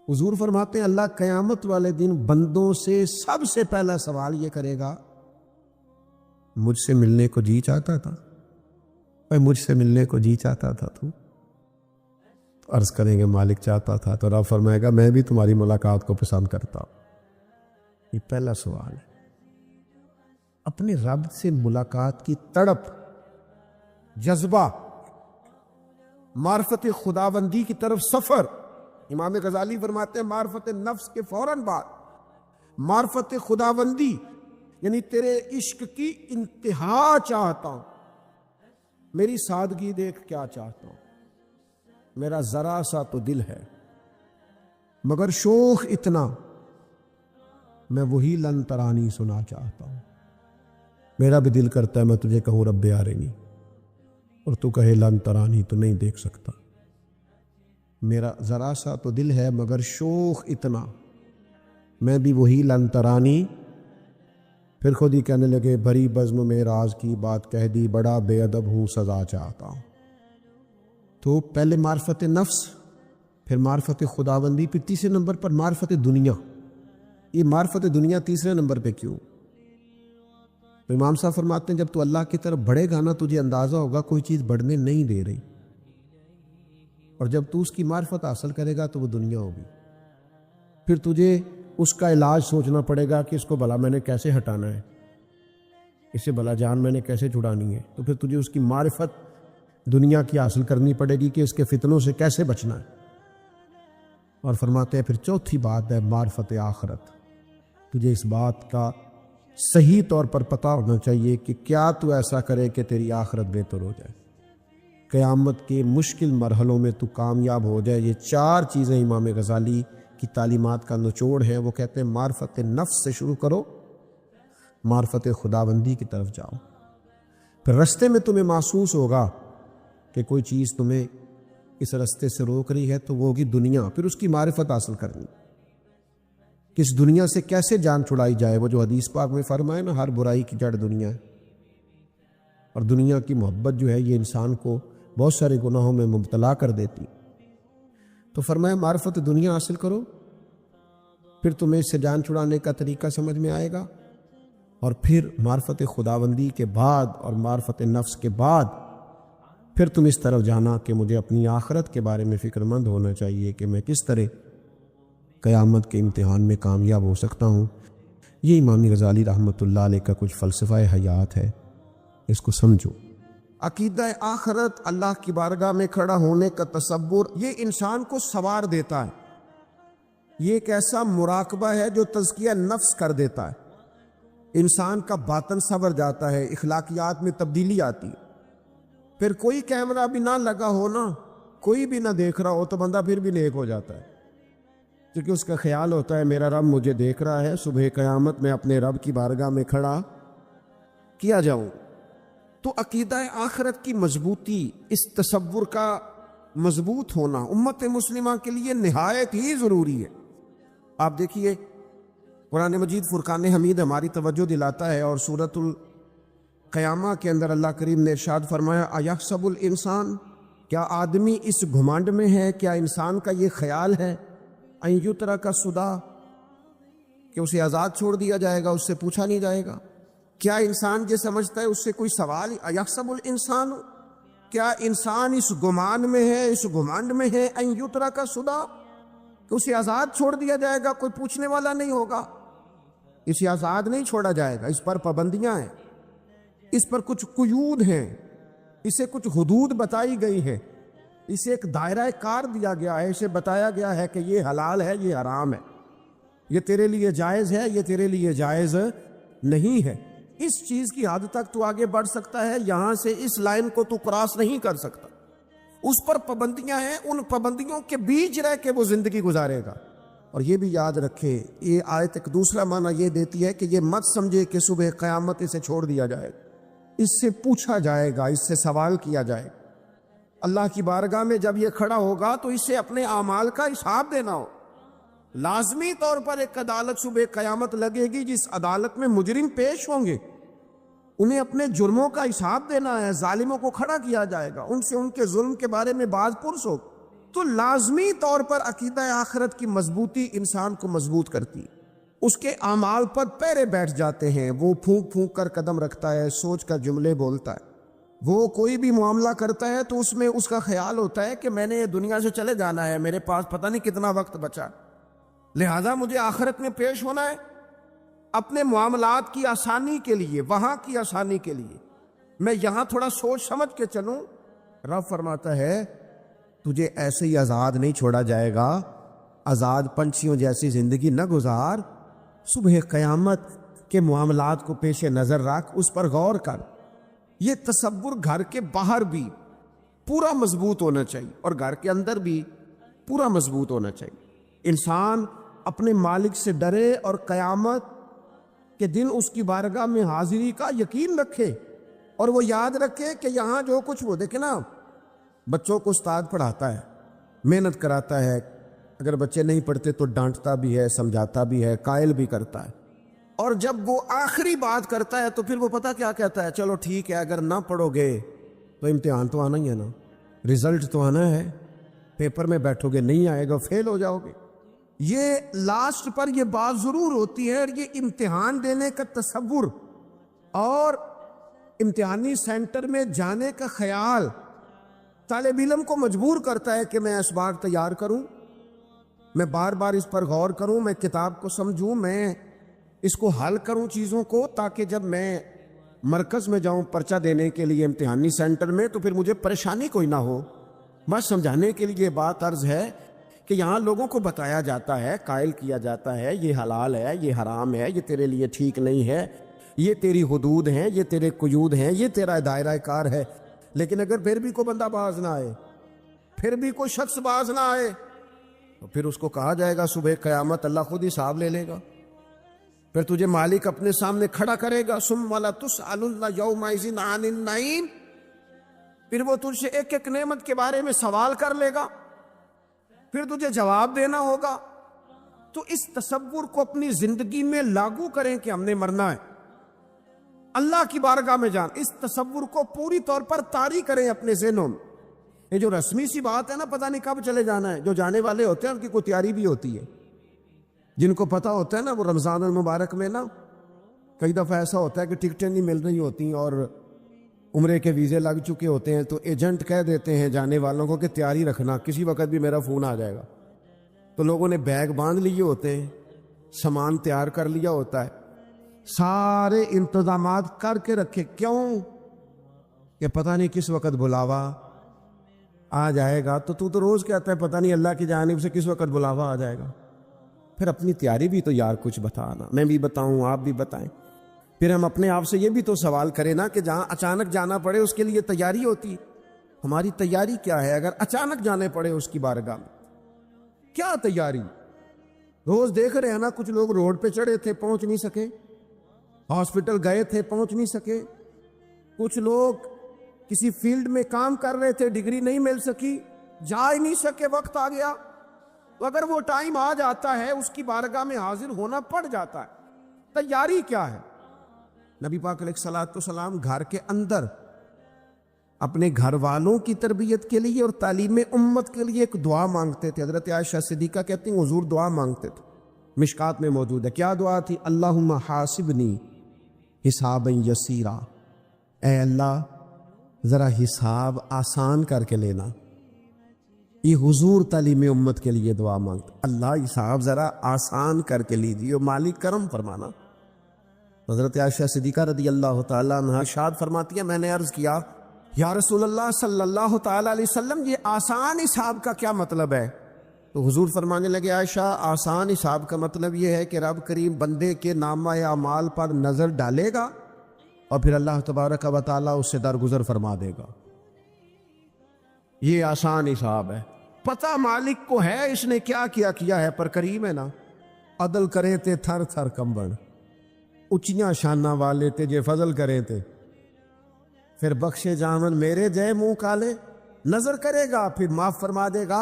حضور فرماتے ہیں اللہ قیامت والے دن بندوں سے سب سے پہلا سوال یہ کرے گا، مجھ سے ملنے کو جی چاہتا تھا؟ بھائی مجھ سے ملنے کو جی چاہتا تھا تو عرض کریں گے مالک چاہتا تھا، تو رب فرمائے گا میں بھی تمہاری ملاقات کو پسند کرتا ہوں۔ یہ پہلا سوال ہے، اپنے رب سے ملاقات کی تڑپ، جذبہ، معرفت خداوندی کی طرف سفر۔ امام غزالی فرماتے ہیں معرفت نفس کے فوراً بعد معرفت خداوندی، یعنی تیرے عشق کی انتہا چاہتا ہوں، میری سادگی دیکھ کیا چاہتا ہوں، میرا ذرا سا تو دل ہے مگر شوق اتنا، میں وہی لن ترانی سنا چاہتا ہوں۔ میرا بھی دل کرتا ہے میں تجھے کہوں رب آرینی، اور تو کہے لن ترانی، تو نہیں دیکھ سکتا۔ میرا ذرا سا تو دل ہے مگر شوق اتنا، میں بھی وہی لن ترانی۔ پھر خود ہی کہنے لگے بھری بزم میں راز کی بات کہہ دی، بڑا بے ادب ہوں سزا چاہتا ہوں۔ تو پہلے معرفت نفس، پھر معرفت خداوندی، پھر تیسرے نمبر پر معرفت دنیا۔ یہ معرفت دنیا تیسرے نمبر پہ کیوں؟ تو امام صاحب فرماتے ہیں جب تو اللہ کی طرف بڑھے گا نا، تجھے اندازہ ہوگا کوئی چیز بڑھنے نہیں دے رہی، اور جب تو اس کی معرفت حاصل کرے گا تو وہ دنیا ہوگی۔ پھر تجھے اس کا علاج سوچنا پڑے گا کہ اس کو بلا میں نے کیسے ہٹانا ہے، اسے بلا جان میں نے کیسے چھڑانی ہے، تو پھر تجھے اس کی معرفت دنیا کی حاصل کرنی پڑے گی کہ اس کے فتنوں سے کیسے بچنا ہے۔ اور فرماتے ہیں پھر چوتھی بات ہے معرفت آخرت۔ تجھے اس بات کا صحیح طور پر پتہ ہونا چاہیے کہ کیا تو ایسا کرے کہ تیری آخرت بہتر ہو جائے، قیامت کے مشکل مرحلوں میں تو کامیاب ہو جائے۔ یہ چار چیزیں امام غزالی کی تعلیمات کا نچوڑ ہے۔ وہ کہتے ہیں معرفت نفس سے شروع کرو، معرفت خداوندی کی طرف جاؤ، پھر رستے میں تمہیں محسوس ہوگا کہ کوئی چیز تمہیں اس رستے سے روک رہی ہے، تو وہ ہوگی دنیا، پھر اس کی معرفت حاصل کرنی، کہ اس دنیا سے کیسے جان چھڑائی جائے۔ وہ جو حدیث پاک میں فرمائے نا ہر برائی کی جڑ دنیا ہے، اور دنیا کی محبت جو ہے یہ انسان کو بہت سارے گناہوں میں مبتلا کر دیتی۔ تو فرمایا معرفت دنیا حاصل کرو، پھر تمہیں اس سے جان چھڑانے کا طریقہ سمجھ میں آئے گا، اور پھر معرفت خداوندی کے بعد اور معرفت نفس کے بعد پھر تم اس طرف جانا کہ مجھے اپنی آخرت کے بارے میں فکر مند ہونا چاہیے کہ میں کس طرح قیامت کے امتحان میں کامیاب ہو سکتا ہوں۔ یہ امام غزالی رحمۃ اللہ علیہ کا کچھ فلسفہ حیات ہے، اس کو سمجھو۔ عقیدہ آخرت، اللہ کی بارگاہ میں کھڑا ہونے کا تصور، یہ انسان کو سوار دیتا ہے۔ یہ ایک ایسا مراقبہ ہے جو تزکیہ نفس کر دیتا ہے، انسان کا باطن سنور جاتا ہے، اخلاقیات میں تبدیلی آتی ہے۔ پھر کوئی کیمرہ بھی نہ لگا ہو نا، کوئی بھی نہ دیکھ رہا ہو، تو بندہ پھر بھی نیک ہو جاتا ہے، کیونکہ اس کا خیال ہوتا ہے میرا رب مجھے دیکھ رہا ہے، صبح قیامت میں اپنے رب کی بارگاہ میں کھڑا کیا جاؤں۔ تو عقیدہ آخرت کی مضبوطی، اس تصور کا مضبوط ہونا امت مسلمہ کے لیے نہایت ہی ضروری ہے۔ آپ دیکھیے قرآن مجید فرقان حمید ہماری توجہ دلاتا ہے، اور سورۃ القیامہ کے اندر اللہ کریم نے ارشاد فرمایا ایحسب الانسان، کیا آدمی اس گھمنڈ میں ہے، کیا انسان کا یہ خیال ہے ان یترک سدی، کہ اسے آزاد چھوڑ دیا جائے گا، اس سے پوچھا نہیں جائے گا؟ کیا انسان جو سمجھتا ہے اس سے کوئی سوال؟ ایحسب الانسان، کیا انسان اس گمان میں ہے، اس گھمنڈ میں ہے ان یترک سدی، کہ اسے آزاد چھوڑ دیا جائے گا، کوئی پوچھنے والا نہیں ہوگا؟ اسے آزاد نہیں چھوڑا جائے گا، اس پر پابندیاں ہیں، اس پر کچھ قیود ہیں، اسے کچھ حدود بتائی گئی ہے، اسے ایک دائرہ کار دیا گیا ہے، اسے بتایا گیا ہے کہ یہ حلال ہے، یہ حرام ہے، یہ تیرے لیے جائز ہے، یہ تیرے لیے جائز نہیں ہے۔ اس چیز کی حد تک تو آگے بڑھ سکتا ہے، یہاں سے اس لائن کو تو کراس نہیں کر سکتا، اس پر پابندیاں ہیں، ان پابندیوں کے بیچ رہ کے وہ زندگی گزارے گا۔ اور یہ بھی یاد رکھے، یہ آیت ایک دوسرا معنی یہ دیتی ہے کہ یہ مت سمجھے کہ صبح قیامت اسے چھوڑ دیا جائے گا، اس سے پوچھا جائے گا، اس سے سوال کیا جائے گا۔ اللہ کی بارگاہ میں جب یہ کھڑا ہوگا تو اسے اپنے اعمال کا حساب دینا ہو۔ لازمی طور پر ایک عدالت صبح قیامت لگے گی، جس عدالت میں مجرم پیش ہوں گے، انہیں اپنے جرموں کا حساب دینا ہے، ظالموں کو کھڑا کیا جائے گا، ان سے ان کے ظلم کے بارے میں باز پرس ہو۔ تو لازمی طور پر عقیدہ آخرت کی مضبوطی انسان کو مضبوط کرتی، اس کے اعمال پر پیرے بیٹھ جاتے ہیں، وہ پھونک پھونک کر قدم رکھتا ہے، سوچ کر جملے بولتا ہے، وہ کوئی بھی معاملہ کرتا ہے تو اس میں اس کا خیال ہوتا ہے کہ میں نے دنیا سے چلے جانا ہے، میرے پاس پتہ نہیں کتنا وقت بچا، لہذا مجھے آخرت میں پیش ہونا ہے اپنے معاملات کی آسانی کے لیے، وہاں کی آسانی کے لیے میں یہاں تھوڑا سوچ سمجھ کے چلوں۔ رب فرماتا ہے تجھے ایسے ہی آزاد نہیں چھوڑا جائے گا، آزاد پنچھیوں جیسی زندگی نہ گزار، صبح قیامت کے معاملات کو پیش نظر رکھ، اس پر غور کر۔ یہ تصور گھر کے باہر بھی پورا مضبوط ہونا چاہیے اور گھر کے اندر بھی پورا مضبوط ہونا چاہیے۔ انسان اپنے مالک سے ڈرے اور قیامت کے دن اس کی بارگاہ میں حاضری کا یقین رکھے، اور وہ یاد رکھے کہ یہاں جو کچھ وہ دیکھے نا، بچوں کو استاد پڑھاتا ہے، محنت کراتا ہے، اگر بچے نہیں پڑھتے تو ڈانٹتا بھی ہے، سمجھاتا بھی ہے، قائل بھی کرتا ہے، اور جب وہ آخری بات کرتا ہے تو پھر وہ پتہ کیا کہتا ہے، چلو ٹھیک ہے اگر نہ پڑھو گے تو امتحان تو آنا ہی ہے نا، رزلٹ تو آنا ہے، پیپر میں بیٹھو گے نہیں آئے گا فیل ہو جاؤ گے۔ یہ لاسٹ پر یہ بات ضرور ہوتی ہے، اور یہ امتحان دینے کا تصور اور امتحانی سینٹر میں جانے کا خیال طالب علم کو مجبور کرتا ہے کہ میں اس بار تیار کروں، میں بار بار اس پر غور کروں، میں کتاب کو سمجھوں، میں اس کو حل کروں چیزوں کو، تاکہ جب میں مرکز میں جاؤں پرچہ دینے کے لیے امتحانی سینٹر میں تو پھر مجھے پریشانی کوئی نہ ہو۔ بس سمجھانے کے لیے بات عرض ہے کہ یہاں لوگوں کو بتایا جاتا ہے، قائل کیا جاتا ہے یہ حلال ہے، یہ حرام ہے، یہ تیرے لیے ٹھیک نہیں ہے، یہ تیری حدود ہیں، یہ تیرے قیود ہیں، یہ تیرا دائرہ کار ہے۔ لیکن اگر پھر بھی کوئی بندہ باز نہ آئے، پھر بھی کوئی شخص باز نہ آئے، تو پھر اس کو کہا جائے گا صبح قیامت اللہ خود حساب لے لے گا، پھر تجھے مالک اپنے سامنے کھڑا کرے گا، ثم لتسألن یومئذ عن النعیم، پھر وہ تجھ سے ایک ایک نعمت کے بارے میں سوال کر لے گا، پھر تجھے جواب دینا ہوگا۔ تو اس تصور کو اپنی زندگی میں لاگو کریں کہ ہم نے مرنا ہے، اللہ کی بارگاہ میں جان، اس تصور کو پوری طور پر طاری کریں اپنے ذہنوں میں۔ یہ جو رسمی سی بات ہے نا، پتہ نہیں کب چلے جانا ہے، جو جانے والے ہوتے ہیں ان کی کوئی تیاری بھی ہوتی ہے، جن کو پتہ ہوتا ہے نا وہ رمضان المبارک میں نا کئی دفعہ ایسا ہوتا ہے کہ ٹکٹیں نہیں مل رہی ہوتی اور عمرے کے ویزے لگ چکے ہوتے ہیں، تو ایجنٹ کہہ دیتے ہیں جانے والوں کو کہ تیاری رکھنا، کسی وقت بھی میرا فون آ جائے گا۔ تو لوگوں نے بیگ باندھ لیے ہوتے ہیں، سامان تیار کر لیا ہوتا ہے، سارے انتظامات کر کے رکھے، کیوں کہ پتہ نہیں کس وقت بلاوا آ جائے گا۔ تو روز کہتا ہے پتہ نہیں اللہ کی جانب سے کس وقت بلاوا آ جائے گا۔ پھر اپنی تیاری بھی تو یار کچھ بتانا، میں بھی بتاؤں آپ بھی بتائیں، پھر ہم اپنے آپ سے یہ بھی تو سوال کریں نا کہ جہاں اچانک جانا پڑے اس کے لیے تیاری ہوتی، ہماری تیاری کیا ہے؟ اگر اچانک جانے پڑے اس کی بارگاہ میں کیا تیاری؟ روز دیکھ رہے ہیں نا، کچھ لوگ روڈ پہ چڑھے تھے پہنچ نہیں سکے، ہاسپٹل گئے تھے پہنچ نہیں سکے، کچھ لوگ کسی فیلڈ میں کام کر رہے تھے، ڈگری نہیں مل سکی، جا ہی نہیں سکے، وقت آ گیا۔ تو اگر وہ ٹائم آ جاتا ہے اس کی بارگاہ میں حاضر ہونا پڑ جاتا ہے، تیاری کیا ہے؟ نبی پاک علیہ الصلوۃ والسلام گھر کے اندر اپنے گھر والوں کی تربیت کے لیے اور تعلیم امت کے لیے ایک دعا مانگتے تھے۔ حضرت عائشہ صدیقہ کہتی ہیں حضور دعا مانگتے تھے، مشکات میں موجود ہے۔ کیا دعا تھی؟ اللہم حاسبنی حسابا یسیرا، اے اللہ ذرا حساب آسان کر کے لینا۔ یہ حضور تعلیم امت کے لیے دعا مانگتے، اللہ حساب ذرا آسان کر کے لیجیے، مالک کرم فرمانا۔ حضرت عائشہ صدیقہ رضی اللہ تعالیٰ عنہ ارشاد فرماتی ہے میں نے عرض کیا یا رسول اللہ صلی اللہ تعالیٰ علیہ وسلم یہ آسان حساب کا کیا مطلب ہے؟ تو حضور فرمانے لگے عائشہ آسان حساب کا مطلب یہ ہے کہ رب کریم بندے کے نامہ اعمال پر نظر ڈالے گا اور پھر اللہ تبارک و تعالیٰ اس سے درگزر فرما دے گا۔ یہ آسان حساب ہے، پتہ مالک کو ہے اس نے کیا کیا ہے، پر کریم ہے نا۔ عدل کرے تے تھر تھر کمبن، اچیاں شانہ والے تے جے فضل کرے تے پھر بخشے جامن میرے جے منہ کالے، نظر کرے گا پھر معاف فرما دے گا۔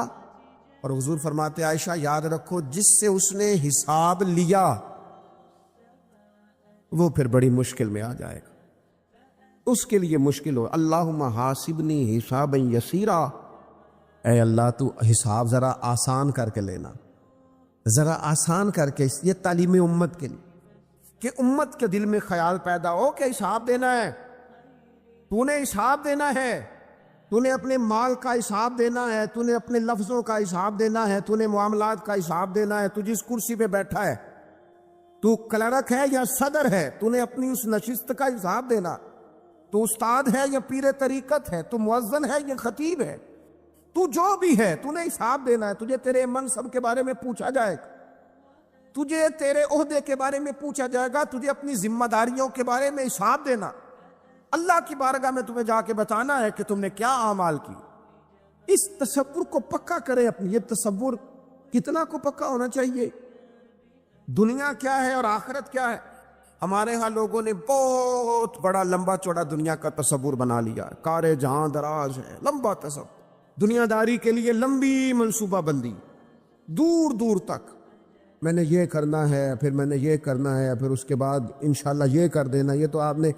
اور حضور فرماتے عائشہ یاد رکھو جس سے اس نے حساب لیا وہ پھر بڑی مشکل میں آ جائے گا، اس کے لیے مشکل ہو۔ اللہم حاسبنی حسابا یسیرا، اے اللہ تو حساب ذرا آسان کر کے لینا، ذرا آسان کر کے، یہ تعلیم امت کے لیے کہ امت کے دل میں خیال پیدا ہو کہ حساب دینا ہے، تو نے حساب دینا ہے، تو نے اپنے مال کا حساب دینا ہے، تو نے اپنے لفظوں کا حساب دینا ہے، تو نے معاملات کا حساب دینا ہے، تو جس کرسی پہ بیٹھا ہے، تو کلرک ہے یا صدر ہے، تو نے اپنی اس نشست کا حساب دینا، تو استاد ہے یا پیر طریقت ہے، تو مؤذن ہے یا خطیب ہے، تو جو بھی ہے تو نے حساب دینا ہے۔ تجھے تیرے منصب کے بارے میں پوچھا جائے گا، تجھے تیرے عہدے کے بارے میں پوچھا جائے گا، تجھے اپنی ذمہ داریوں کے بارے میں حساب دینا، اللہ کی بارگاہ میں تمہیں جا کے بتانا ہے کہ تم نے کیا اعمال کی۔ اس تصور کو پکا کرے اپنی، یہ تصور کتنا کو پکا ہونا چاہیے، دنیا کیا ہے اور آخرت کیا ہے۔ ہمارے ہاں لوگوں نے بہت بڑا لمبا چوڑا دنیا کا تصور بنا لیا، کار جہاں دراز ہے، لمبا تصور، دنیا داری کے لیے لمبی منصوبہ بندی، دور دور تک میں نے یہ کرنا ہے، پھر میں نے یہ کرنا ہے، پھر اس کے بعد انشاءاللہ یہ کر دینا۔ یہ تو آپ نے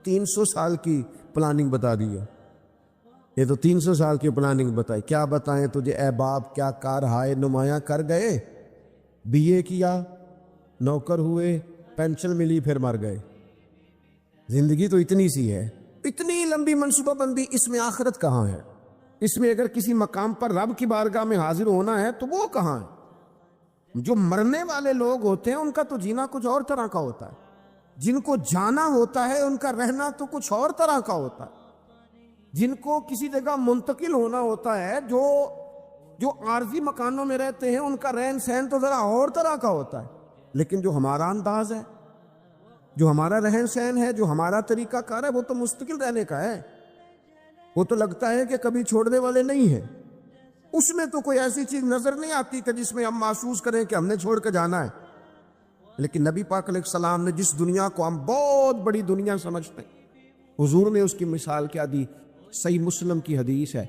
300 سال کی پلاننگ بتا دی ہے، یہ تو 300 سال کی پلاننگ بتائی۔ کیا بتائیں تجھے اے باپ، کیا کار ہائے نمایاں کر گئے، بی اے کیا، نوکر ہوئے، پینشن ملی، پھر مر گئے۔ زندگی تو اتنی سی ہے، اتنی لمبی منصوبہ بندی، اس میں آخرت کہاں ہے؟ اس میں اگر کسی مقام پر رب کی بارگاہ میں حاضر ہونا ہے تو وہ کہاں ہے؟ جو مرنے والے لوگ ہوتے ہیں ان کا تو جینا کچھ اور طرح کا ہوتا ہے، جن کو جانا ہوتا ہے ان کا رہنا تو کچھ اور طرح کا ہوتا ہے، جن کو کسی جگہ منتقل ہونا ہوتا ہے، جو عارضی مکانوں میں رہتے ہیں ان کا رہن سہن تو ذرا اور طرح کا ہوتا ہے۔ لیکن جو ہمارا انداز ہے، جو ہمارا رہن سہن ہے، جو ہمارا طریقہ کار ہے، وہ تو مستقل رہنے کا ہے، وہ تو لگتا ہے کہ کبھی چھوڑنے والے نہیں ہیں۔ اس میں تو کوئی ایسی چیز نظر نہیں آتی کہ جس میں ہم محسوس کریں کہ ہم نے چھوڑ کے جانا ہے۔ لیکن نبی پاک علیہ السلام نے جس دنیا کو ہم بہت بڑی دنیا سمجھتے ہیں، حضور نے اس کی مثال کیا دی؟ صحیح مسلم کی حدیث ہے،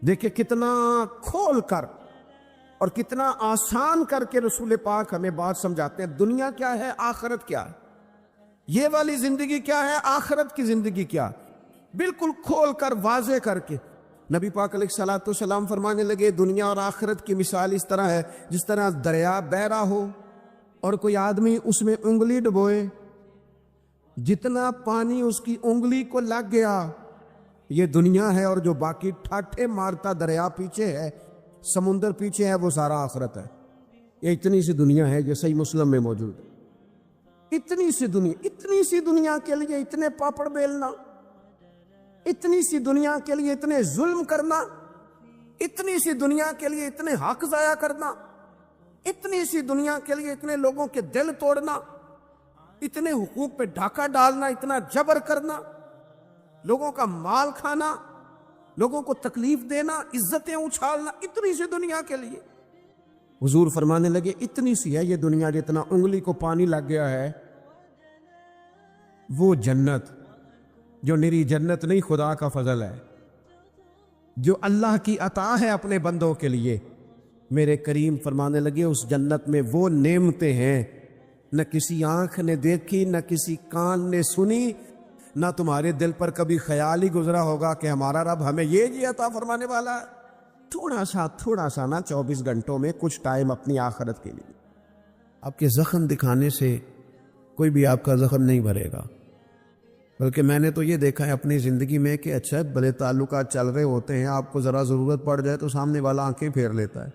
دیکھیں کتنا کھول کر اور کتنا آسان کر کے رسول پاک ہمیں بات سمجھاتے ہیں۔ دنیا کیا ہے، آخرت کیا ہے، یہ والی زندگی کیا ہے، آخرت کی زندگی کیا، بالکل کھول کر واضح کر کے نبی پاک علیہ الصلوۃ والسلام فرمانے لگے، دنیا اور آخرت کی مثال اس طرح ہے جس طرح دریا بہہ رہا ہو اور کوئی آدمی اس میں انگلی ڈبوئے، جتنا پانی اس کی انگلی کو لگ گیا یہ دنیا ہے، اور جو باقی ٹھاٹھے مارتا دریا پیچھے ہے، سمندر پیچھے ہے، وہ سارا آخرت ہے۔ یہ اتنی سی دنیا ہے، یہ صحیح مسلم میں موجود ہے۔ اتنی سی دنیا کے لیے اتنے پاپڑ بیلنا، اتنی سی دنیا کے لیے اتنے ظلم کرنا، اتنی سی دنیا کے لیے اتنے حق ضائع کرنا، اتنی سی دنیا کے لیے اتنے لوگوں کے دل توڑنا، اتنے حقوق پہ ڈھاکہ ڈالنا، اتنا جبر کرنا، لوگوں کا مال کھانا، لوگوں کو تکلیف دینا، عزتیں اچھالنا، اتنی سی دنیا کے لیے۔ حضور فرمانے لگے اتنی سی ہے یہ دنیا، جتنا انگلی کو پانی لگ گیا ہے وہ جنت، جو نری جنت نہیں، خدا کا فضل ہے، جو اللہ کی عطا ہے اپنے بندوں کے لیے۔ میرے کریم فرمانے لگے اس جنت میں وہ نعمتیں ہیں نہ کسی آنکھ نے دیکھی، نہ کسی کان نے سنی، نہ تمہارے دل پر کبھی خیال ہی گزرا ہوگا کہ ہمارا رب ہمیں یہ عطا فرمانے والا ہے۔ تھوڑا سا نا 24 گھنٹوں میں کچھ ٹائم اپنی آخرت کے لیے۔ آپ کے زخم دکھانے سے کوئی بھی آپ کا زخم نہیں بھرے گا، بلکہ میں نے تو یہ دیکھا ہے اپنی زندگی میں کہ اچھا بھلے تعلقات چل رہے ہوتے ہیں، آپ کو ذرا ضرورت پڑ جائے تو سامنے والا آنکھیں پھیر لیتا ہے،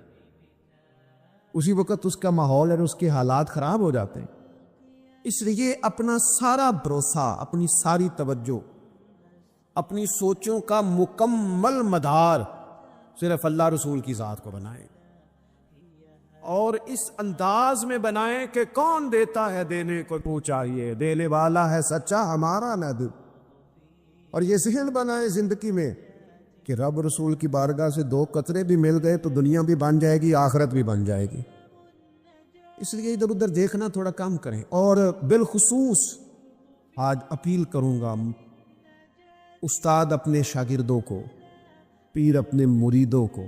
اسی وقت اس کا ماحول اور اس کے حالات خراب ہو جاتے ہیں۔ اس لیے اپنا سارا بھروسہ، اپنی ساری توجہ، اپنی سوچوں کا مکمل مدار صرف اللہ رسول کی ذات کو بنائیں، اور اس انداز میں بنائیں کہ کون دیتا ہے دینے کو تو چاہیے، دینے والا ہے سچا ہمارا نہ۔ اور یہ ذہن بنائیں زندگی میں کہ رب رسول کی بارگاہ سے 2 قطرے بھی مل گئے تو دنیا بھی بن جائے گی، آخرت بھی بن جائے گی۔ اس لیے ادھر ادھر دیکھنا تھوڑا کم کریں۔ اور بالخصوص آج اپیل کروں گا، استاد اپنے شاگردوں کو، پیر اپنے مریدوں کو،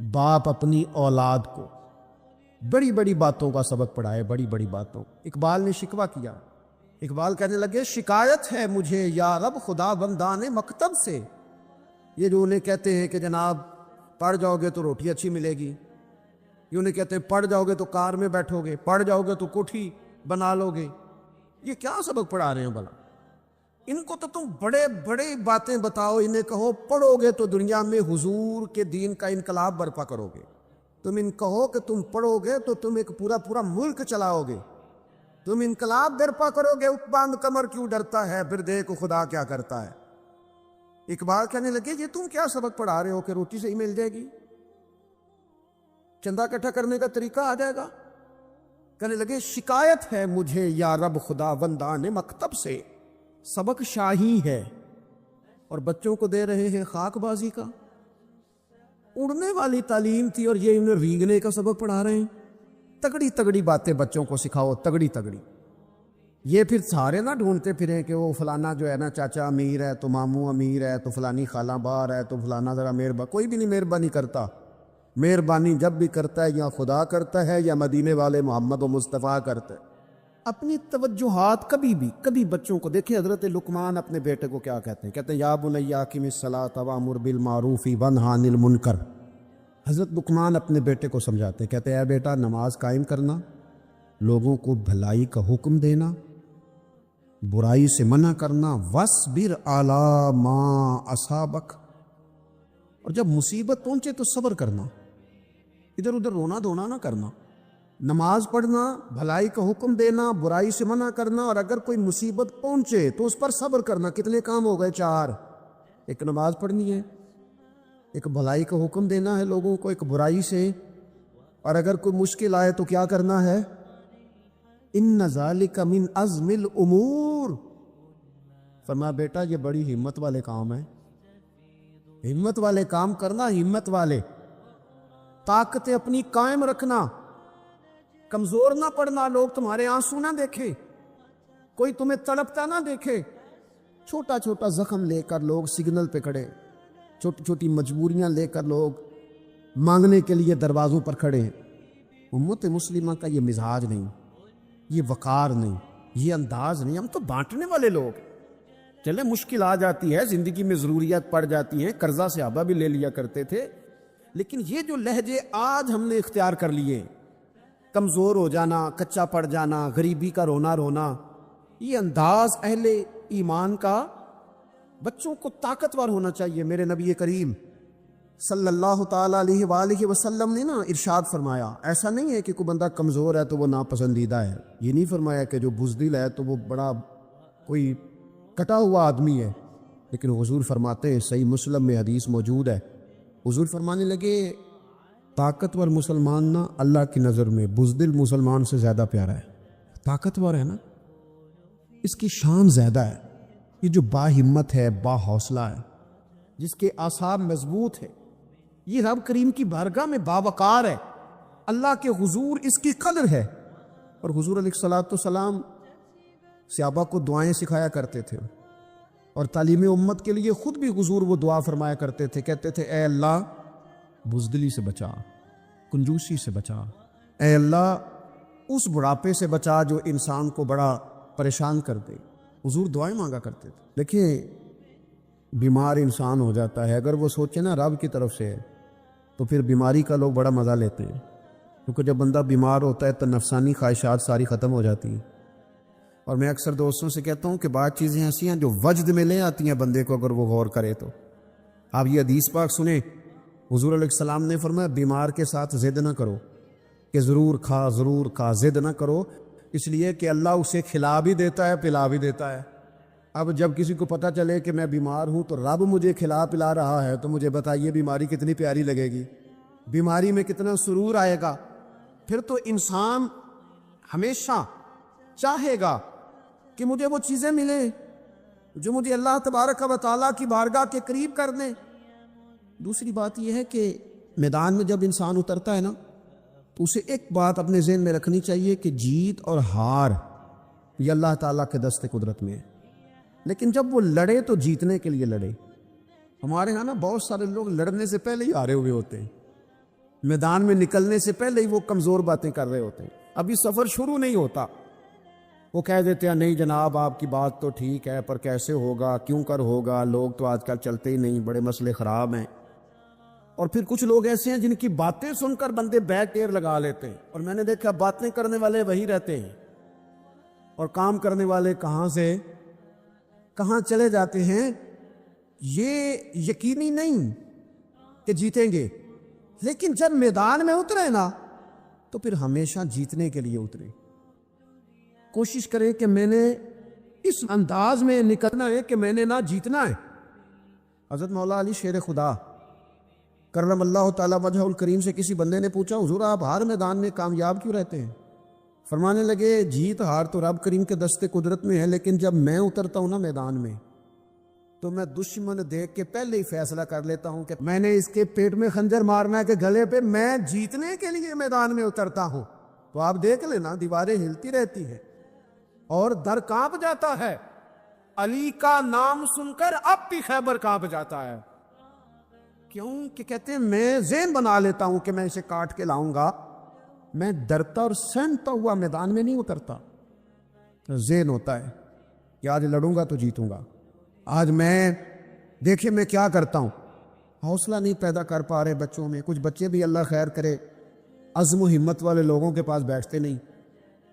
باپ اپنی اولاد کو بڑی بڑی باتوں کا سبق پڑھائے، بڑی بڑی باتوں۔ اقبال نے شکوہ کیا، اقبال کہنے لگے شکایت ہے مجھے یا رب خدا بندان مکتب سے، یہ جو انہیں کہتے ہیں کہ جناب پڑھ جاؤ گے تو روٹی اچھی ملے گی، یہ انہیں کہتے ہیں پڑھ جاؤ گے تو کار میں بیٹھو گے، پڑھ جاؤ گے تو کوٹھی بنا لو گے، یہ کیا سبق پڑھا رہے ہیں بھلا؟ ان کو تو تم بڑے بڑے باتیں بتاؤ، انہیں کہو پڑھو گے تو دنیا میں حضور کے دین کا انقلاب برپا کرو گے، تم ان کہو کہ تم پڑھو گے تو تم ایک پورا ملک چلاؤ گے، تم انقلاب برپا کرو گے، باندھ کمر کیوں ڈرتا ہے، پھر دیکھو خدا کیا کرتا ہے۔ اقبال کہنے لگے یہ تم کیا سبق پڑھا رہے ہو کہ روٹی سے ہی مل جائے گی، چندہ اکٹھا کرنے کا طریقہ آ جائے گا؟ کہنے لگے شکایت ہے مجھے یا رب خدا بندان مکتب سے، سبق شاہی ہے اور بچوں کو دے رہے ہیں خاک بازی کا۔ اڑنے والی تعلیم تھی اور یہ انہیں ریگنے کا سبق پڑھا رہے ہیں۔ تگڑی تگڑی باتیں بچوں کو سکھاؤ، تگڑی تگڑی۔ یہ پھر سارے نہ ڈھونڈتے پھریں کہ وہ فلانا جو ہے نا چاچا امیر ہے تو ماموں امیر ہے تو فلانی خالہ باہر ہے تو فلانا ذرا مہربانی، کوئی بھی نہیں مہربانی کرتا۔ مہربانی جب بھی کرتا ہے یا خدا کرتا ہے یا مدینے والے محمد و مصطفیٰ کرتا ہے۔ اپنی توجہات کبھی بچوں کو دیکھیں، حضرت لقمان اپنے بیٹے کو کیا کہتے ہیں؟ کہتے ہیں یا بنی اقم الصلاۃ وامر بالمعروف وانہا عن المنکر۔ حضرت لقمان اپنے بیٹے کو سمجھاتے ہیں، کہتے ہیں اے بیٹا نماز قائم کرنا، لوگوں کو بھلائی کا حکم دینا، برائی سے منع کرنا، وَاصْبِرْ عَلَىٰ مَا أَصَابَكَ، اور جب مصیبت پہنچے تو صبر کرنا، ادھر ادھر رونا دھونا نہ کرنا، نماز پڑھنا، بھلائی کا حکم دینا، برائی سے منع کرنا، اور اگر کوئی مصیبت پہنچے تو اس پر صبر کرنا۔ کتنے کام ہو گئے؟ 4۔ ایک نماز پڑھنی ہے، ایک بھلائی کا حکم دینا ہے لوگوں کو، ایک برائی سے، اور اگر کوئی مشکل آئے تو کیا کرنا ہے؟ ان ذالک من عزم الامور۔ فرمایا بیٹا یہ بڑی ہمت والے کام ہیں، ہمت والے کام کرنا، ہمت والے، طاقتیں اپنی قائم رکھنا، کمزور نہ پڑنا، لوگ تمہارے آنسو نہ دیکھیں، کوئی تمہیں تڑپتا نہ دیکھے۔ چھوٹا چھوٹا زخم لے کر لوگ سگنل پہ کھڑے، چھوٹی چھوٹی مجبوریاں لے کر لوگ مانگنے کے لیے دروازوں پر کھڑے ہیں۔ امت مسلمہ کا یہ مزاج نہیں، یہ وقار نہیں، یہ انداز نہیں، ہم تو بانٹنے والے لوگ۔ چلے مشکل آ جاتی ہے، زندگی میں ضروریات پڑ جاتی ہیں، قرضہ صحابہ بھی لے لیا کرتے تھے، لیکن یہ جو لہجے آج ہم نے اختیار کر لیے، کمزور ہو جانا، کچا پڑ جانا، غریبی کا رونا، یہ انداز اہل ایمان کا۔ بچوں کو طاقتور ہونا چاہیے۔ میرے نبی کریم صلی اللہ تعالیٰ علیہ وآلہ وسلم نے نا ارشاد فرمایا، ایسا نہیں ہے کہ کوئی بندہ کمزور ہے تو وہ ناپسندیدہ ہے، یہ نہیں فرمایا کہ جو بزدل ہے تو وہ بڑا کوئی کٹا ہوا آدمی ہے، لیکن حضور فرماتے ہیں، صحیح مسلم میں حدیث موجود ہے، حضور فرمانے لگے طاقتور مسلمان نا اللہ کی نظر میں بزدل مسلمان سے زیادہ پیارا ہے۔ طاقتور ہے نا، اس کی شان زیادہ ہے، یہ جو با ہمت ہے، با حوصلہ ہے، جس کے اعصاب مضبوط ہے، یہ رب کریم کی بارگاہ میں باوقار ہے، اللہ کے حضور اس کی قدر ہے۔ اور حضور علیہ الصلوۃ والسلام صحابہ کو دعائیں سکھایا کرتے تھے، اور تعلیم امت کے لیے خود بھی حضور وہ دعا فرمایا کرتے تھے، کہتے تھے اے اللہ بزدلی سے بچا، کنجوسی سے بچا، اے اللہ اس بڑھاپے سے بچا جو انسان کو بڑا پریشان کر دے۔ حضور دعائیں مانگا کرتے تھے۔ دیکھیں بیمار انسان ہو جاتا ہے، اگر وہ سوچے نا رب کی طرف سے ہے تو پھر بیماری کا لوگ بڑا مزہ لیتے ہیں، کیونکہ جب بندہ بیمار ہوتا ہے تو نفسانی خواہشات ساری ختم ہو جاتی ہیں۔ اور میں اکثر دوستوں سے کہتا ہوں کہ بعض چیزیں ایسی ہیں جو وجد میں لے آتی ہیں بندے کو، اگر وہ غور کرے تو۔ آپ یہ حدیث پاک سنیں، حضور علیہ السلام نے فرمایا بیمار کے ساتھ ضد نہ کرو کہ ضرور کھا، ضد نہ کرو، اس لیے کہ اللہ اسے کھلا بھی دیتا ہے، پلا بھی دیتا ہے۔ اب جب کسی کو پتہ چلے کہ میں بیمار ہوں تو رب مجھے کھلا پلا رہا ہے، تو مجھے بتائیے بیماری کتنی پیاری لگے گی، بیماری میں کتنا سرور آئے گا۔ پھر تو انسان ہمیشہ چاہے گا کہ مجھے وہ چیزیں ملیں جو مجھے اللہ تبارک و تعالیٰ کی بارگاہ کے قریب کر دیں۔ دوسری بات یہ ہے کہ میدان میں جب انسان اترتا ہے نا تو اسے ایک بات اپنے ذہن میں رکھنی چاہیے کہ جیت اور ہار یہ اللہ تعالیٰ کے دست قدرت میں ہے، لیکن جب وہ لڑے تو جیتنے کے لیے لڑے۔ ہمارے ہاں نا بہت سارے لوگ لڑنے سے پہلے ہی ہارے ہوئے ہوتے ہیں، میدان میں نکلنے سے پہلے ہی وہ کمزور باتیں کر رہے ہوتے ہیں، ابھی سفر شروع نہیں ہوتا، وہ کہہ دیتے ہیں نہیں جناب آپ کی بات تو ٹھیک ہے پر کیسے ہوگا، کیوں کر ہوگا، لوگ تو آج کل چلتے ہی نہیں، بڑے مسئلے خراب ہیں۔ اور پھر کچھ لوگ ایسے ہیں جن کی باتیں سن کر بندے بیک ایئر لگا لیتے ہیں، اور میں نے دیکھا باتیں کرنے والے وہی رہتے ہیں اور کام کرنے والے کہاں سے کہاں چلے جاتے ہیں۔ یہ یقینی نہیں کہ جیتیں گے، لیکن جب میدان میں اترے نا تو پھر ہمیشہ جیتنے کے لیے اترے۔ کوشش کریں کہ میں نے اس انداز میں نکلنا ہے کہ میں نے نہ جیتنا ہے۔ حضرت مولا علی شیر خدا کرم اللہ تعالیٰ وجہ الکریم سے کسی بندے نے پوچھا حضور آپ ہر میدان میں کامیاب کیوں رہتے ہیں؟ فرمانے لگے جیت ہار تو رب کریم کے دست قدرت میں ہے، لیکن جب میں اترتا ہوں نا میدان میں تو میں دشمن دیکھ کے پہلے ہی فیصلہ کر لیتا ہوں کہ میں نے اس کے پیٹ میں خنجر مارنا ہے کہ گلے پہ، میں جیتنے کے لیے میدان میں اترتا ہوں۔ تو آپ دیکھ لینا دیواریں ہلتی رہتی ہیں اور در کانپ جاتا ہے، علی کا نام سن کر اب بھی خیبر کانپ جاتا ہے۔ کیوں کہ کہتے ہیں میں ذہن بنا لیتا ہوں کہ میں اسے کاٹ کے لاؤں گا، میں ڈرتا اور سہمتا ہوا میدان میں نہیں اترتا۔ ذہن ہوتا ہے کہ آج لڑوں گا تو جیتوں گا، آج میں دیکھیں میں کیا کرتا ہوں۔ حوصلہ نہیں پیدا کر پا رہے بچوں میں، کچھ بچے بھی اللہ خیر کرے عزم و ہمت والے لوگوں کے پاس بیٹھتے نہیں،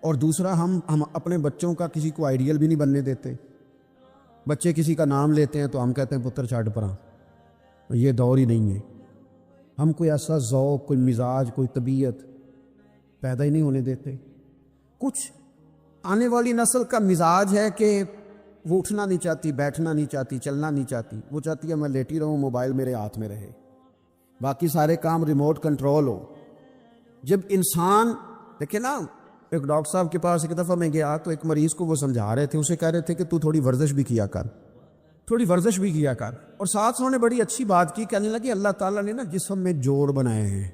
اور دوسرا ہم اپنے بچوں کا کسی کو آئیڈیل بھی نہیں بننے دیتے۔ بچے کسی کا نام لیتے ہیں تو ہم کہتے ہیں پتر چھاٹ پراں، یہ دور ہی نہیں ہے۔ ہم کوئی ایسا ذوق، کوئی مزاج، کوئی طبیعت پیدا ہی نہیں ہونے دیتے۔ کچھ آنے والی نسل کا مزاج ہے کہ وہ اٹھنا نہیں چاہتی، بیٹھنا نہیں چاہتی، چلنا نہیں چاہتی، وہ چاہتی ہے میں لیٹی رہوں، موبائل میرے ہاتھ میں رہے، باقی سارے کام ریموٹ کنٹرول ہو۔ جب انسان دیکھیں نا، ایک ڈاکٹر صاحب کے پاس ایک دفعہ میں گیا تو ایک مریض کو وہ سمجھا رہے تھے، اسے کہہ رہے تھے کہ تو تھوڑی ورزش بھی کیا کر، تھوڑی ورزش بھی کیا کر، اور ساتھ انہوں نے بڑی اچھی بات کی، کہنے لگے اللہ تعالیٰ نے نا جسم میں جوڑ بنائے ہیں،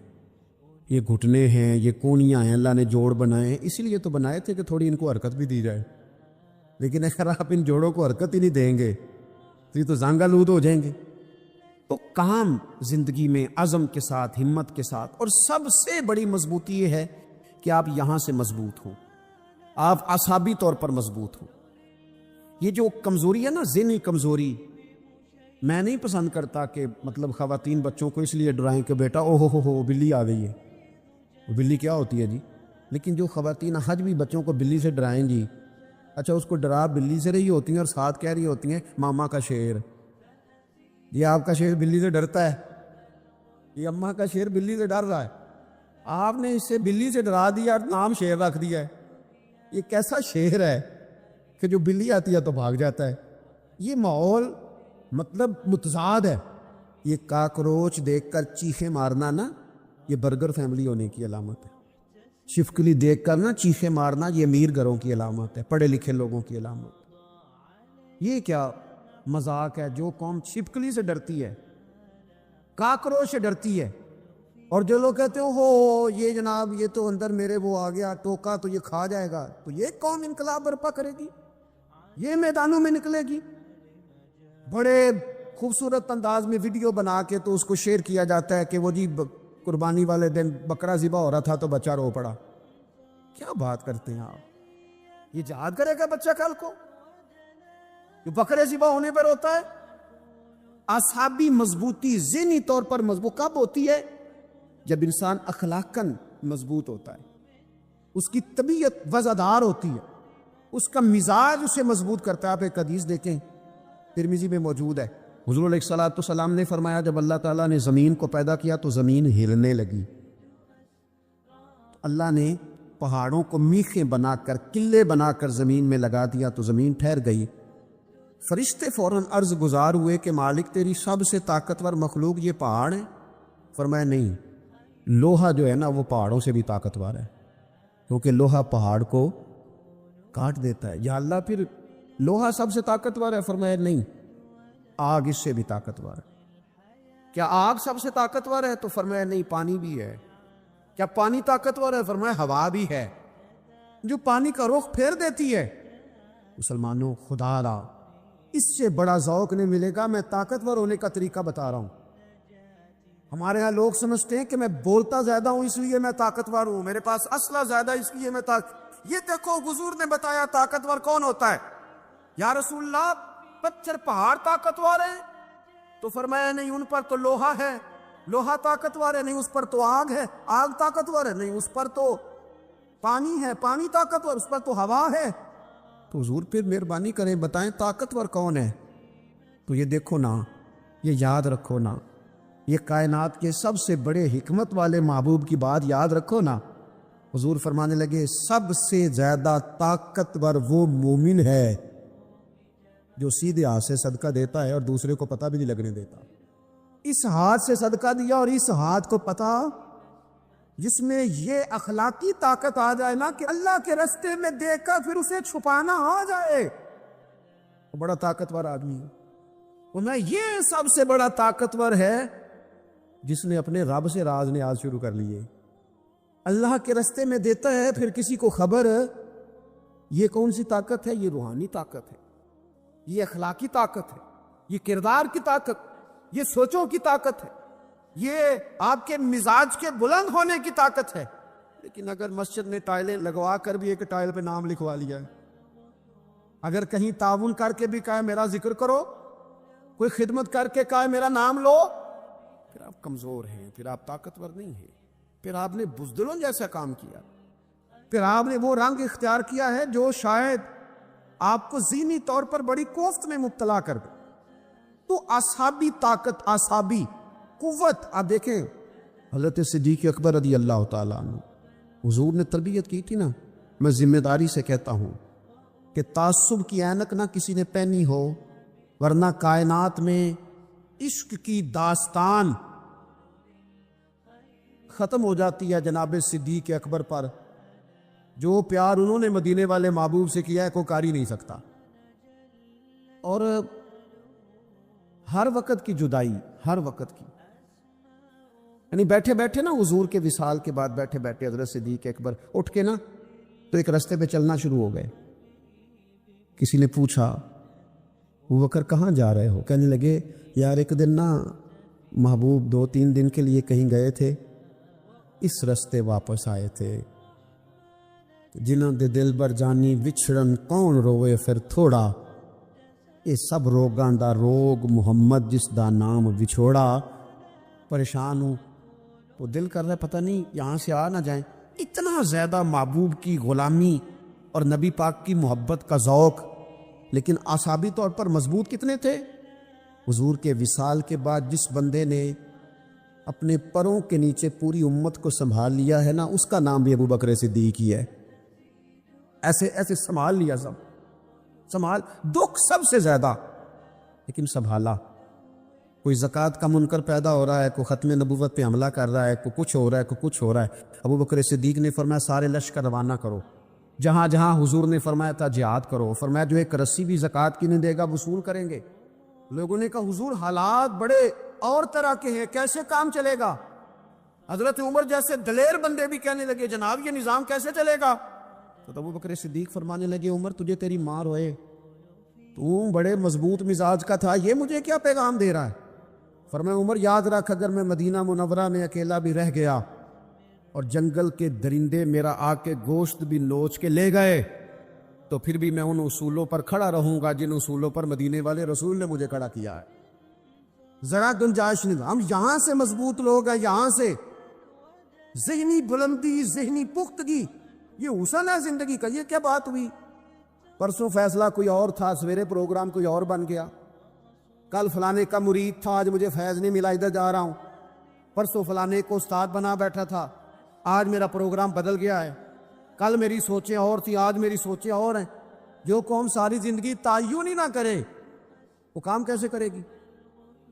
یہ گھٹنے ہیں، یہ کونیاں ہیں، اللہ نے جوڑ بنائے ہیں، اسی لیے تو بنائے تھے کہ تھوڑی ان کو حرکت بھی دی جائے، لیکن اگر آپ ان جوڑوں کو حرکت ہی نہیں دیں گے تو یہ تو زنگ آلود ہو جائیں گے۔ تو کام زندگی میں عزم کے ساتھ، ہمت کے ساتھ، اور سب سے بڑی مضبوطی یہ ہے کہ آپ یہاں سے مضبوط ہوں، آپ اعصابی طور پر مضبوط ہوں۔ یہ جو کمزوری ہے نا، ذہنی کمزوری، میں نہیں پسند کرتا کہ مطلب خواتین بچوں کو اس لیے ڈرائیں کہ بیٹا او ہو بلی آ گئی ہے۔ وہ بلی کیا ہوتی ہے جی؟ لیکن جو خواتین حج بھی بچوں کو بلی سے ڈرائیں گی، اچھا اس کو ڈرا بلی سے رہی ہوتی ہیں اور ساتھ کہہ رہی ہوتی ہیں ماما کا شیر، یہ آپ کا شیر بلی سے ڈرتا ہے، یہ اماں کا شیر بلی سے ڈر رہا ہے، آپ نے اسے بلی سے ڈرا دیا اور نام شیر رکھ دیا ہے۔ یہ کیسا شیر ہے کہ جو بلی آتی ہے تو بھاگ جاتا ہے؟ یہ ماحول مطلب متضاد ہے۔ یہ کاکروچ دیکھ کر چیخیں مارنا نا، یہ برگر فیملی ہونے کی علامت ہے۔ شفکلی دیکھ کر نا چیخیں مارنا، یہ امیر گھروں کی علامت ہے، پڑھے لکھے لوگوں کی علامت۔ یہ کیا مذاق ہے؟ جو قوم چھپکلی سے ڈرتی ہے، کاکروچ سے ڈرتی ہے، اور جو لوگ کہتے ہو یہ جناب یہ تو اندر میرے وہ آ گیا ٹوکا تو یہ کھا جائے گا، تو یہ قوم انقلاب برپا کرے گی، یہ میدانوں میں نکلے گی۔ بڑے خوبصورت انداز میں ویڈیو بنا کے تو اس کو شیئر کیا جاتا ہے کہ وہ جی قربانی والے دن بکرا ذبح ہو رہا تھا تو بچہ رو پڑا۔ کیا بات کرتے ہیں آپ؟ یہ جہاد کرے گا بچہ کل کو جو بکرے ذبح ہونے پر ہوتا ہے؟ اعصابی مضبوطی ذہنی طور پر مضبوط کب ہوتی ہے؟ جب انسان اخلاقاً مضبوط ہوتا ہے، اس کی طبیعت وزادار ہوتی ہے، اس کا مزاج اسے مضبوط کرتا ہے۔ آپ ایک حدیث دیکھیں، ترمذی میں موجود ہے، حضور علیہ الصلوۃ والسلام نے فرمایا جب اللہ تعالیٰ نے زمین کو پیدا کیا تو زمین ہلنے لگی، اللہ نے پہاڑوں کو میخیں بنا کر، قلعے بنا کر زمین میں لگا دیا تو زمین ٹھہر گئی۔ فرشتے فوراً عرض گزار ہوئے کہ مالک تیری سب سے طاقتور مخلوق یہ پہاڑ ہے؟ فرمایا نہیں، لوہا جو ہے نا وہ پہاڑوں سے بھی طاقتور ہے، کیونکہ لوہا پہاڑ کو کاٹ دیتا ہے۔ یا اللہ پھر لوہا سب سے طاقتور ہے؟ فرمایا نہیں، آگ اس سے بھی طاقتور ہے۔ کیا آگ سب سے طاقتور ہے؟ تو فرمایا نہیں، پانی بھی ہے۔ کیا پانی طاقتور ہے؟ فرمایا ہوا بھی ہے، جو پانی کا رخ پھیر دیتی ہے۔ مسلمانوں خدا را اس سے بڑا ذوق نہیں ملے گا۔ میں طاقتور ہونے کا طریقہ بتا رہا ہوں۔ ہمارے ہاں لوگ سمجھتے ہیں کہ میں بولتا زیادہ ہوں اس لیے میں طاقتور ہوں، میرے پاس اسلحہ زیادہ اس لیے میں یہ دیکھو حضور نے بتایا طاقتور کون ہوتا ہے. یا رسول اللہ پتھر پہاڑ طاقتور ہیں؟ تو فرمایا نہیں، ان پر تو لوہا ہے، لوہا طاقتور ہے. نہیں، اس پر تو آگ ہے، آگ طاقتور ہے. نہیں، اس پر تو پانی ہے، پانی طاقتور، اس پر تو ہوا ہے. تو حضور پھر مہربانی کریں بتائیں طاقتور کون ہے؟ تو یہ دیکھو نا، یہ یاد رکھو نا، یہ کائنات کے سب سے بڑے حکمت والے محبوب کی بات یاد رکھو نا. حضور فرمانے لگے سب سے زیادہ طاقتور وہ مومن ہے جو سیدھے ہاتھ سے صدقہ دیتا ہے اور دوسرے کو پتہ بھی نہیں لگنے دیتا. اس ہاتھ سے صدقہ دیا اور اس ہاتھ کو پتہ، جس میں یہ اخلاقی طاقت آ جائے نا کہ اللہ کے رستے میں دے کر پھر اسے چھپانا آ جائے، وہ بڑا طاقتور آدمی ہے. میں یہ سب سے بڑا طاقتور ہے جس نے اپنے رب سے راز نیاز شروع کر لیے. اللہ کے رستے میں دیتا ہے پھر کسی کو خبر. یہ کون سی طاقت ہے؟ یہ روحانی طاقت ہے، یہ اخلاقی طاقت ہے، یہ کردار کی طاقت، یہ سوچوں کی طاقت ہے، یہ آپ کے مزاج کے بلند ہونے کی طاقت ہے. لیکن اگر مسجد میں ٹائلیں لگوا کر بھی ایک ٹائل پہ نام لکھوا لیا ہے، اگر کہیں تعاون کر کے بھی کہا میرا ذکر کرو، کوئی خدمت کر کے کہا میرا نام لو، پھر آپ کمزور ہیں، پھر آپ طاقتور نہیں ہیں، پھر آپ نے بزدلوں جیسا کام کیا، پھر آپ نے وہ رنگ اختیار کیا ہے جو شاید آپ کو ذہنی طور پر بڑی کوفت میں مبتلا کر دے. تو اصحابی طاقت، اصحابی قوت. آپ دیکھیں حضرت صدیق اکبر رضی اللہ تعالیٰ عنہ، حضور نے تربیت کی تھی نا. میں ذمہ داری سے کہتا ہوں کہ تعصب کی اینک نہ کسی نے پہنی ہو، ورنہ کائنات میں عشق کی داستان ختم ہو جاتی ہے جناب صدیق اکبر پر. جو پیار انہوں نے مدینے والے محبوب سے کیا ہے کوئی کر ہی نہیں سکتا. اور ہر وقت کی جدائی، ہر وقت کی، یعنی بیٹھے بیٹھے نا حضور کے وصال کے بعد بیٹھے بیٹھے حضرت صدیق اکبر اٹھ کے نا تو ایک رستے پہ چلنا شروع ہو گئے. کسی نے پوچھا ابو بکر کہاں جا رہے ہو؟ کہنے لگے یار ایک دن نا محبوب 2-3 دن کے لیے کہیں گئے تھے، اس رستے واپس آئے تھے. جنہاں دے دل بر جانی وچھڑن کون روے پھر تھوڑا، اے سب روگاں دا روگ محمد جس دا نام وچھوڑا. پریشان ہوں تو دل کر رہا ہے پتہ نہیں یہاں سے آ نہ جائیں. اتنا زیادہ محبوب کی غلامی اور نبی پاک کی محبت کا ذوق. لیکن اعصابی طور پر مضبوط کتنے تھے؟ حضور کے وصال کے بعد جس بندے نے اپنے پروں کے نیچے پوری امت کو سنبھال لیا ہے نا، اس کا نام بھی ابو بکر صدیق ہی ہے. ایسے ایسے سنبھال لیا، سب سنبھال، دکھ سب سے زیادہ لیکن سنبھالا. کوئی زکوٰۃ کا منکر پیدا ہو رہا ہے، کوئی ختم نبوت پہ حملہ کر رہا ہے، کوئی کچھ ہو رہا ہے، کوئی کچھ ہو رہا ہے. ابو بکر صدیق نے فرمایا سارے لشکر روانہ کرو. جہاں جہاں حضور نے فرمایا تھا جہاد کرو. فرمایا جو ایک رسی بھی زکوٰۃ کی نہیں دے گا وصول کریں گے. لوگوں نے کہا حضور حالات بڑے اور طرح کے ہیں، کیسے کام چلے گا؟ حضرت عمر جیسے دلیر بندے بھی کہنے لگے جناب یہ نظام کیسے چلے گا؟ تو ابو بکر صدیق فرمانے لگے عمر تجھے تیری ماں روئے، تو بڑے مضبوط مزاج کا تھا، یہ مجھے کیا پیغام دے رہا ہے؟ فرمایا عمر یاد رکھ اگر میں مدینہ منورہ میں اکیلا بھی رہ گیا اور جنگل کے درندے میرا آ کے گوشت بھی نوچ کے لے گئے تو پھر بھی میں ان اصولوں پر کھڑا رہوں گا جن اصولوں پر مدینے والے رسول نے مجھے کھڑا کیا ہے. ذرا گنجائش نہیں. ہم یہاں سے مضبوط لوگ ہیں، یہاں سے ذہنی بلندی، ذہنی پختگی، یہ حسن ہے زندگی کا. یہ کیا بات ہوئی؟ پرسوں فیصلہ کوئی اور تھا، سویرے پروگرام کوئی اور بن گیا. کل فلانے کا مرید تھا، آج مجھے فیض نہیں ملا، ادھر جا رہا ہوں. پرسوں فلانے کو استاد بنا بیٹھا تھا، آج میرا پروگرام بدل گیا ہے. کل میری سوچیں اور تھی، آج میری سوچیں اور ہیں. جو قوم ساری زندگی تعین ہی نہ کرے وہ کام کیسے کرے گی؟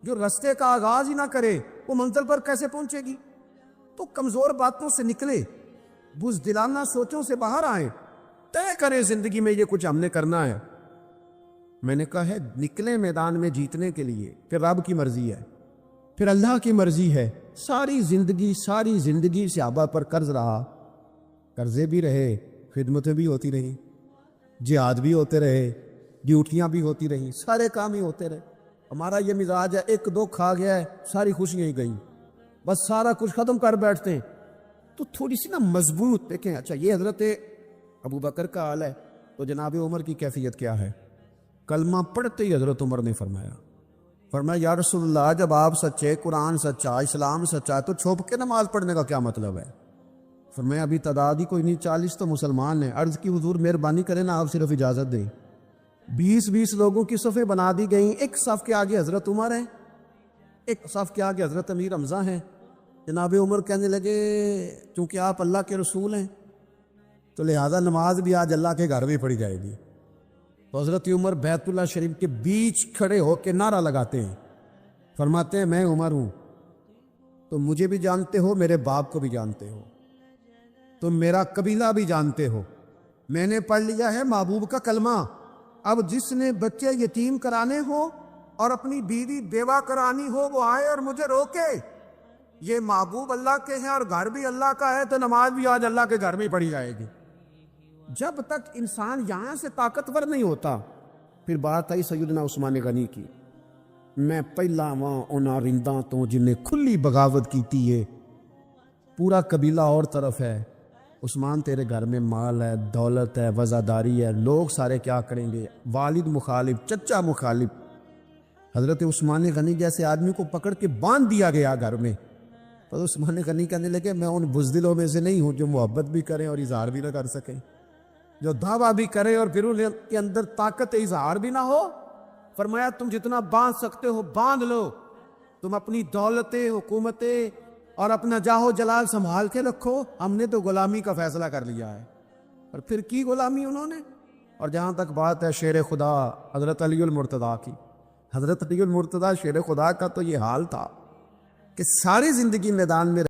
جو رستے کا آغاز ہی نہ کرے وہ منزل پر کیسے پہنچے گی؟ تو کمزور باتوں سے نکلے، بزدلانہ سوچوں سے باہر آئیں، طے کریں زندگی میں یہ کچھ ہم نے کرنا ہے. میں نے کہا ہے نکلیں میدان میں جیتنے کے لیے، پھر رب کی مرضی ہے، پھر اللہ کی مرضی ہے. ساری زندگی صحابہ پر قرض رہا، قرضے بھی رہے، خدمتیں بھی ہوتی رہیں، جہاد بھی ہوتے رہے، ڈیوٹیاں بھی ہوتی رہیں، سارے کام ہی ہوتے رہے. ہمارا یہ مزاج ہے ایک دو کھا گیا ہے ساری خوشیاں ہی گئیں، بس سارا کچھ ختم کر بیٹھتے ہیں. تو تھوڑی سی نا مضبوط دیکھیں. اچھا یہ حضرت ابو بکر کا حال ہے تو جناب عمر کی کیفیت کیا ہے؟ کلمہ پڑھتے ہی حضرت عمر نے فرمایا یا رسول اللہ، جب آپ سچے، قرآن سچا، اسلام سچا، تو چھپ کے نماز پڑھنے کا کیا مطلب ہے؟ فرمایا ابھی تعداد ہی کوئی نہیں، 40 تو مسلمان ہیں۔ عرض کی حضور مہربانی کریں نا، آپ صرف اجازت دیں۔ 20 لوگوں کی صفیں بنا دی گئیں، ایک صف کے آگے حضرت عمر ہیں، ایک صف کے آگے حضرت امیر حمزہ ہیں۔ جناب عمر کہنے لگے چونکہ آپ اللہ کے رسول ہیں تو لہذا نماز بھی آج اللہ کے گھر میں پڑھی جائے گی۔ تو حضرت عمر بیت اللہ شریف کے بیچ کھڑے ہو کے نعرہ لگاتے ہیں، فرماتے ہیں میں عمر ہوں، تم مجھے بھی جانتے ہو، میرے باپ کو بھی جانتے ہو، تم میرا قبیلہ بھی جانتے ہو، میں نے پڑھ لیا ہے محبوب کا کلمہ۔ اب جس نے بچے یتیم کرانے ہو اور اپنی بیوی بیوہ کرانی ہو وہ آئے اور مجھے روکے۔ یہ محبوب اللہ کے ہیں اور گھر بھی اللہ کا ہے، تو نماز بھی آج اللہ کے گھر میں پڑھی جائے گی۔ جب تک انسان یہاں سے طاقتور نہیں ہوتا، پھر بات آئی سیدنا عثمان غنی کی، میں پہلا وہاں انہاں رنداں تو جنہیں کھلی بغاوت کیتی ہے، پورا قبیلہ اور طرف ہے، عثمان تیرے گھر میں مال ہے، دولت ہے، وزاداری ہے، لوگ سارے کیا کریں گے، والد مخالف، چچا مخالف۔ حضرت عثمان غنی جیسے آدمی کو پکڑ کے باندھ دیا گیا گھر میں۔ تو عثمان غنی کہنے لگے میں ان بزدلوں میں سے نہیں ہوں جو محبت بھی کریں اور اظہار بھی نہ کر سکیں، جو دعویٰ بھی کریں اور پھر ان کے اندر طاقت اظہار بھی نہ ہو۔ فرمایا تم جتنا باندھ سکتے ہو باندھ لو، تم اپنی دولتیں، حکومتیں اور اپنا جاہ و جلال سنبھال کے رکھو، ہم نے تو غلامی کا فیصلہ کر لیا ہے۔ اور پھر کی غلامی انہوں نے۔ اور جہاں تک بات ہے شیر خدا حضرت علی المرتضیٰ کی، حضرت علی المرتضیٰ شیر خدا کا تو یہ حال تھا کہ ساری زندگی میدان میں